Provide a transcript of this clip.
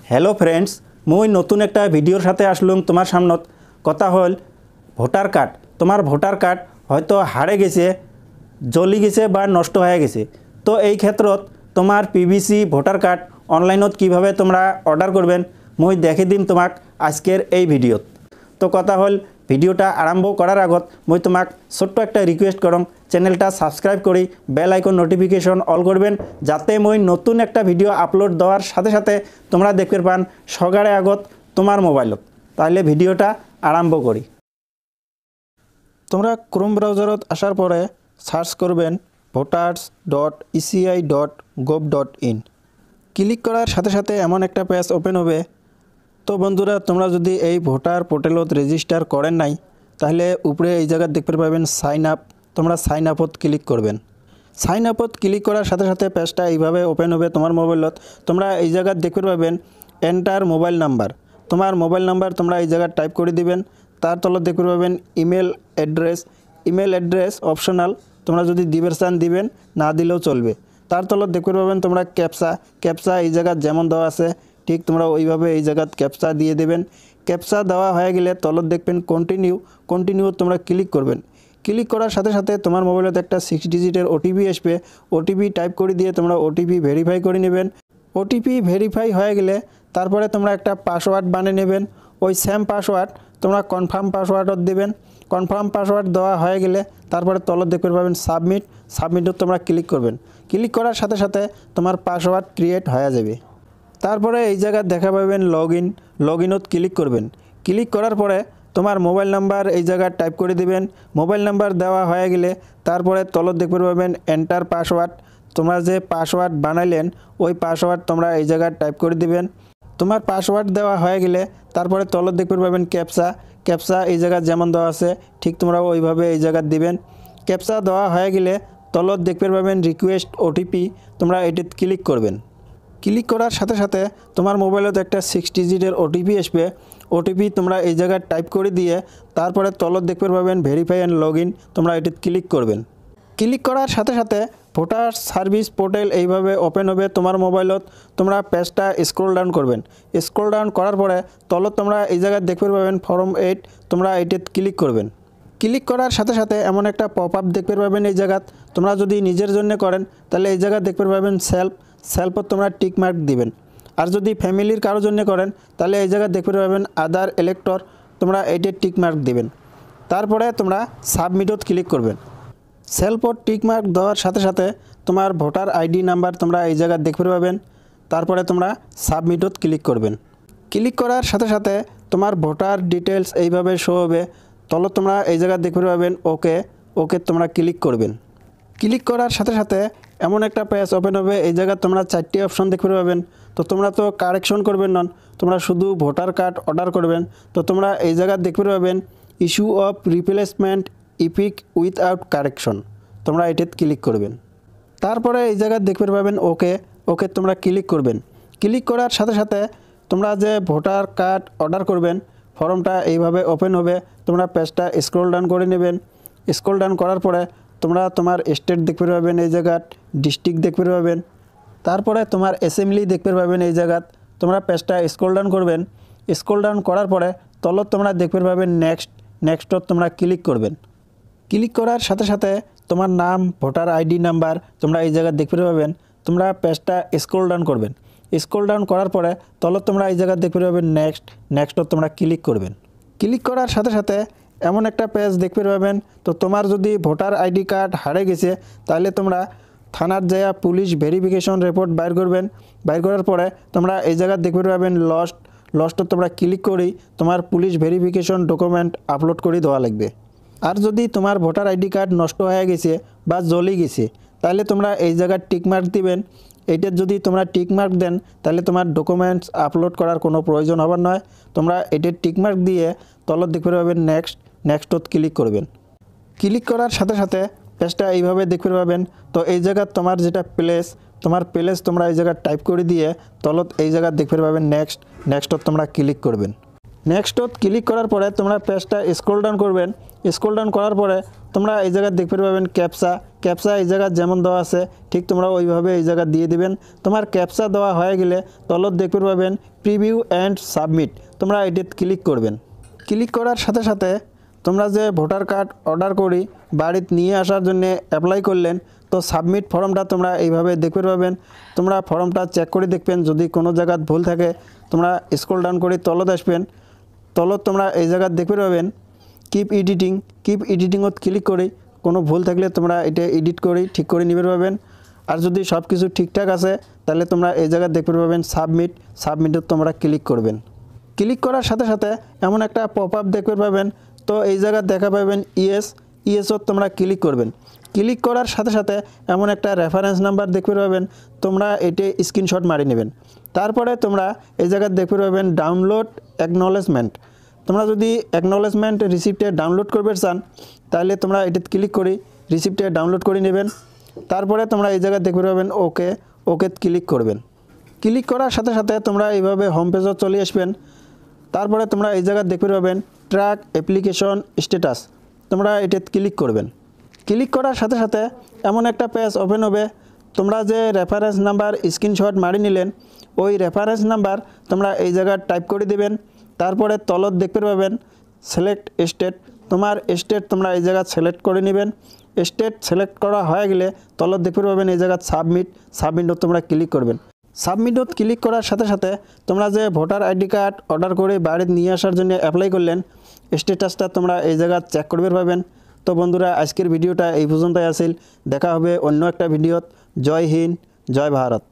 Hello friends मुई नतून एक भिडियोर साथे आसलुम तुम्हार सामनत कथा हल भोटार कार्ड तुम्हार भोटार कार्ड हयतो हारे गेछे जलि गेछे बा नष्ट हये गेछे तो এই क्षेत्रत तुम्हार पीवीसी भोटार कार्ड अनलाइनत किभाबे तोमरा अर्डार करबेन मुई देखिए दिम तोमाक आजकेर এই ভিডিওত। तो कथा हल ভিডিওটা आरम्भ करार आगत मुई तोमाक छोट्ट एक रिक्वेस्ट करम चैनलटा सबसक्राइब करी बेल आइकन नोटिफिकेशन अल करबेन जाते मुई नतून एक भिडियो आपलोड देওয়ার साथे साथे तोमरा देखते पान सगारे आगत तोमार मोबाइलत। ताहले भिडियोटा आरम्भ करी। तोमरा क्रोम ब्राउजारत आसार परे सार्च करबेन voters.eci.gov.in क्लिक करार साथे साथे एमन एक पेज ओपेन होबे। तो बंधुरा तोमरा जदि এই ভোটার পোর্টালত রেজিস্টার করেন নাই তাহলে উপরে এই জায়গা দেখতে পাবেন সাইন আপ। তোমরা সাইন আপত ক্লিক করবেন। সাইন আপত ক্লিক করার সাথে সাথে পেজটা এইভাবে ওপেন হবে তোমার মোবাইলত। তোমরা এই জায়গা দেখতে পাবেন এন্টার মোবাইল নাম্বার। তোমার মোবাইল নাম্বার তোমরা এই জায়গা টাইপ করে দিবেন। তার তলত দেখতে পাবেন ইমেল অ্যাড্রেস অপশনাল। তোমরা যদি দিবেন চান দিবেন না দিলেও চলবে। তার তলত দেখতে পাবেন তোমরা ক্যাপচা এই জায়গা যেমন দেওয়া আছে ঠিক তোমরা ওইভাবে এই জায়গা ক্যাপচা দিয়ে দেবেন। ক্যাপচা দেওয়া হয়ে গেলে তলত দেখবেন কন্টিনিউ তোমরা ক্লিক করবেন। ক্লিক করার সাথে সাথে তোমার মোবাইলত একটা 6 ডিজিটের ওটিপি আসবে। ওটিপি টাইপ করে দিয়ে তোমরা ওটিপি ভেরিফাই করে নেবেন। ওটিপি ভেরিফাই হয়ে গেলে তারপরে তোমরা একটা পাসওয়ার্ড বানিয়ে নেবেন। ওই সেম পাসওয়ার্ড তোমরা কনফার্ম পাসওয়ার্ডত দিবেন। কনফার্ম পাসওয়ার্ড দেওয়া হয়ে গেলে তারপরে তলত দেখতে পাবেন সাবমিটত তোমরা ক্লিক করবেন। ক্লিক করার সাথে সাথে তোমার পাসওয়ার্ড ক্রিয়েট হয়ে যাবে। তারপরে এই জায়গা দেখা পাবেন লগইনত ক্লিক করবেন। ক্লিক করার পরে তোমার মোবাইল নাম্বার এই জায়গা টাইপ করে দিবেন। মোবাইল নাম্বার দেওয়া হয়ে গেলে তারপরে তলত দেখতে পাবেন এন্টার পাসওয়ার্ড। তোমরা যে পাসওয়ার্ড বানাইলেন ওই পাসওয়ার্ড তোমরা এই জায়গা টাইপ করে দিবেন। তোমার পাসওয়ার্ড দেওয়া হয়ে গেলে তারপরে তলত দেখতে পাবেন ক্যাপচা এই জায়গা যেমন দেওয়া আছে ঠিক তোমরা ওইভাবে এই জায়গা দিবেন। ক্যাপচা দেওয়া হয়ে গেলে তলত দেখতে পাবেন রিকোয়েস্ট ওটিপি তোমরা এটিতে ক্লিক করবেন। ক্লিক করার সাথে সাথে তোমার মোবাইলত একটা 6 ডিজিটের ওটিপি আসবে। ওটিপি তোমরা এই জায়গায় টাইপ করে দিয়ে তারপরে তলত দেখতে পাবেন ভেরিফাই অ্যান্ড লগইন তোমরা এটিতে ক্লিক করবেন। ক্লিক করার সাথে সাথে ভোটার সার্ভিস পোর্টাল এইভাবে ওপেন হবে তোমার মোবাইলত। তোমরা পেজটা স্ক্রল ডাউন করবেন। স্ক্রল ডাউন করার পরে তলত তোমরা এই জায়গায় দেখতে পাবেন ফর্ম 8 তোমরা এটিতে ক্লিক করবেন। ক্লিক করার সাথে সাথে এমন একটা পপ আপ দেখতে পাবেন এই জায়গাত। তোমরা যদি নিজের জন্য করেন তাহলে এই জায়গা দেখতে পাবেন সেলফত তোমরা টিক মার্ক দিবেন। আর যদি ফ্যামিলির কারোর জন্য করেন তাহলে এই জায়গা দেখতে পাবেন আদার ইলেক্টর তোমরা এইটে টিক মার্ক দিবেন। তারপরে তোমরা সাবমিটত ক্লিক করবেন। সেলফত টিক মার্ক দেওয়ার সাথে সাথে তোমার ভোটার আইডি নাম্বার তোমরা এই জায়গা দেখতে পাবেন। তারপরে তোমরা সাবমিটত ক্লিক করবেন। ক্লিক করার সাথে সাথে তোমার ভোটার ডিটেলস এইভাবে শো হবে। তলত তোমরা এই জায়গা দেখতে পাবেন ওকে তোমরা ক্লিক করবেন। ক্লিক করার সাথে সাথে এমন একটা পেজ ওপেন হবে। এই জায়গা তোমরা 4টি অপশন দেখতে পাবেন। তো তোমরা তো কারেকশন করবেন না, তোমরা শুধু ভোটার কার্ড অর্ডার করবেন। তো তোমরা এই জায়গা দেখতে পাবেন issue of replacement epic without correction তোমরা এটিতে ক্লিক করবেন। তারপরে এই জায়গা দেখতে পাবেন ওকে তোমরা ক্লিক করবেন। ক্লিক করার সাথে সাথে তোমরা যে ভোটার কার্ড অর্ডার করবেন ফর্মটা এইভাবে ওপেন হবে। তোমরা পেজটা স্ক্রল ডাউন করে নেবেন। স্ক্রল ডাউন করার পরে তোমরা তোমার স্টেট দেখতে পাবেন এই জায়গা, ডিস্ট্রিক্ট দেখতে পাবেন। তারপরে তোমার অ্যাসেম্বলি দেখতে পাবেন এই জায়গা। তোমরা পেজটা স্ক্রল ডাউন করবেন। স্ক্রল ডাউন করার পরে তলত তোমরা দেখতে পাবেন নেক্সটত তোমরা ক্লিক করবেন। ক্লিক করার সাথে সাথে তোমার নাম ভোটার আইডি নাম্বার তোমরা এই জায়গা দেখতে পাবেন। তোমরা পেজটা স্ক্রল ডাউন করবেন। স্ক্রল ডাউন করার পরে তলত তোমরা এই জায়গা দেখতে পাবেন নেক্সটত তোমরা ক্লিক করবেন। ক্লিক করার সাথে সাথে এমন একটা পেজ দেখতে পাবেন। তো তোমার যদি ভোটার আইডি কার্ড হারে গেছে তাহলে তোমরা থানার যায়া পুলিশ ভেরিফিকেশন রিপোর্ট বাইর করবেন। বাইর করার পরে তোমরা এই জায়গা দেখতে পাবেন লস্টত তোমরা ক্লিক করি তোমার পুলিশ ভেরিফিকেশন ডকুমেন্ট আপলোড করে দেওয়া লাগবে। আর যদি তোমার ভোটার আইডি কার্ড নষ্ট হয়ে গেছে বা জ্বলে গেছে তাহলে তোমরা এই জায়গায় টিক মার্ক দিবেন। এইটার যদি তোমরা টিক মার্ক দেন তাহলে তোমার ডকুমেন্টস আপলোড করার কোনো প্রয়োজন হবার নয়। তোমরা এটার টিক মার্ক দিয়ে তলত দেখতে পাবেন নেক্সটত ক্লিক করবেন। ক্লিক করার সাথে সাথে পেজটা এইভাবে দেখতে পাবেন। তো এই জায়গা তোমার যেটা প্লেস তোমরা এই জায়গা টাইপ করে দিয়ে তলত এই জায়গা দেখতে পাবেন নেক্সটত তোমরা ক্লিক করবেন। নেক্সটত ক্লিক করার পরে তোমরা পেজটা স্ক্রল ডাউন করবেন। স্ক্রল ডাউন করার পরে তোমরা এই জায়গা দেখতে পাবেন ক্যাপচা এই জায়গা যেমন দেওয়া আছে ঠিক তোমরা ওইভাবে এই জায়গা দিয়ে দিবেন। তোমার ক্যাপচা দেওয়া হয়ে গেলে তলত দেখতে পাবেন প্রিভিউ অ্যান্ড সাবমিট, তোমরা এটিতে ক্লিক করবেন। ক্লিক করার সাথে সাথে তোমরা যে ভোটার কার্ড অর্ডার করি বাড়িতে নিয়ে আসার জন্য অ্যাপ্লাই করলেন, তো সাবমিট ফর্মটা তোমরা এইভাবে দেখতে পাবেন। তোমরা ফর্মটা চেক করে দেখবেন, যদি কোনো জায়গায় ভুল থাকে তোমরা স্ক্রল ডাউন করে তলত আসবেন। তলত তোমরা এই জায়গা দেখতে পাবেন কিপ এডিটিংত ক্লিক করি কোনো ভুল থাকলে তোমরা এটা এডিট করে ঠিক করে নিতে পারবেন। আর যদি সব কিছু ঠিকঠাক আছে তাহলে তোমরা এই জায়গা দেখতে পাবেন সাবমিটত তোমরা ক্লিক করবেন। ক্লিক করার সাথে সাথে এমন একটা পপ আপ দেখতে পাবেন, তো এই জায়গা দেখা পাবেন ইএসও তোমরা ক্লিক করবেন। ক্লিক করার সাথে সাথে এমন একটা রেফারেন্স নাম্বার দেখতে পাবেন, তোমরা এটি স্ক্রিনশট মারি নেবেন। তারপরে তোমরা এই জায়গা দেখতে পাবেন ডাউনলোড অ্যাকনলেজমেন্ট। তোমরা যদি অ্যাকনলেজমেন্ট রিসিপ্টে ডাউনলোড করবে চান তাহলে তোমরা এটিতে ক্লিক করি রিসিপ্টে ডাউনলোড করে নেবেন। তারপরে তোমরা এই জায়গা দেখতে পাবেন ওকে ক্লিক করবেন। ক্লিক করার সাথে সাথে তোমরা এইভাবে হোম পেজে চলে আসবেন। তারপরে তোমরা এই জায়গা দেখতে পাবেন ট্র্যাক অ্যাপ্লিকেশন স্ট্যাটাস, তোমরা এটিতে ক্লিক করবেন। ক্লিক করার সাথে সাথে এমন একটা পেজ ওপেন হবে, তোমরা যে রেফারেন্স নাম্বার স্ক্রিনশট মারি নিলেন ওই রেফারেন্স নাম্বার তোমরা এই জায়গায় টাইপ করে দিবেন। তারপরে তলত দেখতে পাবেন সিলেক্ট স্টেট, তোমার স্টেট তোমরা এই জায়গা সিলেক্ট করে নেবেন। স্টেট সিলেক্ট করা হয়ে গেলে তলত দেখতে পাবেন এই জায়গা সাবমিটত তোমরা ক্লিক করবেন। সাবমিটত ক্লিক করার সাথে সাথে তোমরা যে ভোটার আইডি কার্ড অর্ডার করে বাড়িতে নিয়ে আসার জন্য অ্যাপ্লাই করলেন স্ট্যাটাসটা তোমরা এই জায়গা চেক করবে পাবেন। তো বন্ধুরা আজকের ভিডিওটা এই পর্যন্তই আছিল, দেখা হবে অন্য একটা ভিডিওত। জয় হিন্দ, জয় ভারত।